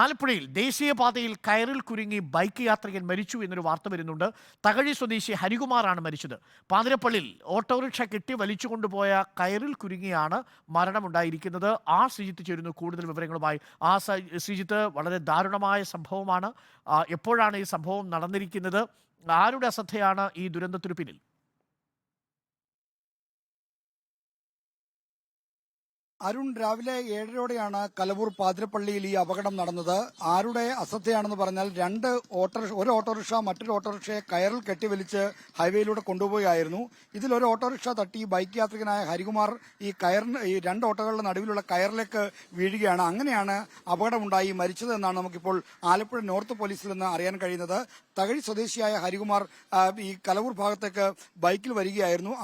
ആലപ്പുഴയിൽ ദേശീയപാതയിൽ കയറിൽ കുരുങ്ങി ബൈക്ക് യാത്രികൻ മരിച്ചു എന്നൊരു വാർത്ത വരുന്നുണ്ട്. തകഴി സ്വദേശി ഹരികുമാറാണ് മരിച്ചത്. പാതിരപ്പള്ളിയിൽ ഓട്ടോറിക്ഷ കെട്ടി വലിച്ചുകൊണ്ടുപോയ കയറിൽ കുരുങ്ങിയാണ് മരണമുണ്ടായിരിക്കുന്നത്. ശ്രീജിത്ത് ചേരുന്നു കൂടുതൽ വിവരങ്ങളുമായി. ശ്രീജിത്ത്, വളരെ ദാരുണമായ സംഭവമാണ്. എപ്പോഴാണ് ഈ സംഭവം നടന്നിരിക്കുന്നത്? ആരുടെ അശ്രദ്ധയാണ് ഈ ദുരന്തത്തിനു പിന്നിൽ? അരുൺ, രാവിലെ 7:30യോടെയാണ് കലവൂർ പാതിരപ്പള്ളിയിൽ ഈ അപകടം നടന്നത്. ആരുടെ അശ്രദ്ധയാണെന്ന് പറഞ്ഞാൽ ഒരു ഓട്ടോറിക്ഷ മറ്റൊരു ഓട്ടോറിക്ഷയെ കയറിൽ കെട്ടിവലിച്ച് ഹൈവേയിലൂടെ കൊണ്ടുപോവുകയായിരുന്നു. ഇതിലൊരു ഓട്ടോറിക്ഷ തട്ടി ബൈക്ക് യാത്രികനായ ഹരികുമാർ ഈ രണ്ട് ഓട്ടോകളുടെ നടുവിലുള്ള കയറിലേക്ക് വീഴുകയാണ്. അങ്ങനെയാണ് അപകടമുണ്ടായി മരിച്ചതെന്നാണ് നമുക്കിപ്പോൾ ആലപ്പുഴ നോർത്ത് പോലീസിൽ നിന്ന് അറിയാൻ കഴിയുന്നത്. തകഴി സ്വദേശിയായ ഹരികുമാർ ഈ കലവൂർ ഭാഗത്തേക്ക് ബൈക്കിൽ വരികയായിരുന്നു.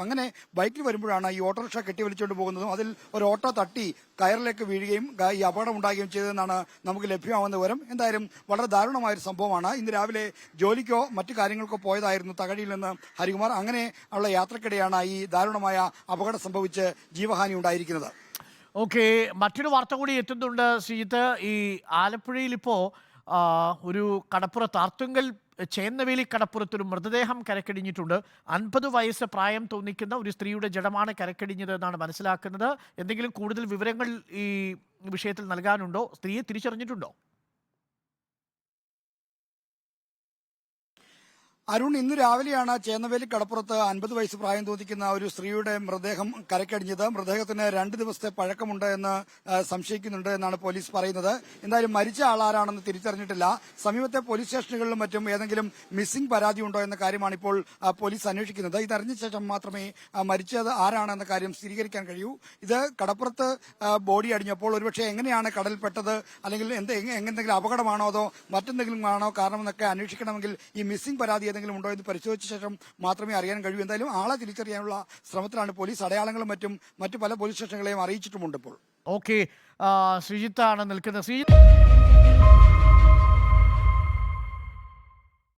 അങ്ങനെ ബൈക്കിൽ വരുമ്പോഴാണ് ഈ ഓട്ടോറിക്ഷ കെട്ടിവലിച്ചുകൊണ്ട് പോകുന്നതും അതിൽ ഒരു ഓട്ടോ തട്ടി കയറിലേക്ക് വീഴുകയും ഈ അപകടം ഉണ്ടാകുകയും ചെയ്തതെന്നാണ് നമുക്ക് ലഭ്യമാവുന്ന വിവരം. എന്തായാലും വളരെ ദാരുണമായൊരു സംഭവമാണ്. ഇന്ന് രാവിലെ ജോലിക്കോ മറ്റു കാര്യങ്ങൾക്കോ പോയതായിരുന്നു തകഴിയിൽ നിന്ന് ഹരികുമാർ. അങ്ങനെ ഉള്ള യാത്രക്കിടെയാണ് ഈ ദാരുണമായ അപകടം സംഭവിച്ച് ജീവഹാനി ഉണ്ടായിരിക്കുന്നത്. ഓക്കെ, മറ്റൊരു വാർത്ത കൂടി എത്തുന്നുണ്ട് ശ്രീജിത്ത്. ഈ ആലപ്പുഴയിൽ ഇപ്പോ ഒരു കടപ്പുറത്ത് ആർത്തുങ്കൽ ചേന്നവേലി കടപ്പുറത്തൊരു മൃതദേഹം കരക്കടിഞ്ഞിട്ടുണ്ട്. 50 വയസ്സ് പ്രായം തോന്നിക്കുന്ന ഒരു സ്ത്രീയുടെ ജഡമാണ് കരക്കടിഞ്ഞത് എന്നാണ് മനസ്സിലാക്കുന്നത്. എന്തെങ്കിലും കൂടുതൽ വിവരങ്ങൾ ഈ വിഷയത്തിൽ നൽകാനുണ്ടോ? സ്ത്രീയെ തിരിച്ചറിഞ്ഞിട്ടുണ്ടോ? അരുൺ, ഇന്ന് രാവിലെയാണ് ചേന്നവേലി കടപ്പുറത്ത് 50 വയസ്സ് പ്രായം തോന്നിക്കുന്ന ഒരു സ്ത്രീയുടെ മൃതദേഹം കരക്കടിഞ്ഞത്. മൃതദേഹത്തിന് 2 ദിവസത്തെ പഴക്കമുണ്ട് എന്ന് സംശയിക്കുന്നുണ്ട് എന്നാണ് പോലീസ് പറയുന്നത്. എന്തായാലും മരിച്ച ആളാരാണെന്ന് തിരിച്ചറിഞ്ഞിട്ടില്ല. സമീപത്തെ പോലീസ് സ്റ്റേഷനുകളിലും മറ്റും ഏതെങ്കിലും മിസ്സിംഗ് പരാതി ഉണ്ടോ എന്ന കാര്യമാണ് ഇപ്പോൾ പോലീസ് അന്വേഷിക്കുന്നത്. ഇതറിഞ്ഞ ശേഷം മാത്രമേ മരിച്ചത് ആരാണെന്ന കാര്യം സ്ഥിരീകരിക്കാൻ കഴിയൂ. ഇത് കടപ്പുറത്ത് ബോഡി അടിഞ്ഞപ്പോൾ ഒരുപക്ഷെ എങ്ങനെയാണ് കടലിൽപ്പെട്ടത്, അല്ലെങ്കിൽ എന്തെങ്കിലും അപകടമാണോ അതോ മറ്റെന്തെങ്കിലും ആണോ കാരണമെന്നൊക്കെ അന്വേഷിക്കണമെങ്കിൽ ഈ മിസ്സിംഗ് പരാതി എന്തെങ്കിലും ഉണ്ടോ എന്ന് പരിശോധിച്ച ശേഷം മാത്രമേ അറിയാൻ കഴിയൂ. എന്തായാലും ആളെ തിരിച്ചറിയാനുള്ള ശ്രമത്തിലാണ് പോലീസ്. അടയാളങ്ങളും മറ്റു പല പോലീസ് സ്റ്റേഷനുകളെയും അറിയിച്ചിട്ടുമുണ്ട് ഇപ്പോൾ. ഓക്കെ, ശ്രീജിത്താണ് നിൽക്കുന്നത്. ശ്രീജിത്ത്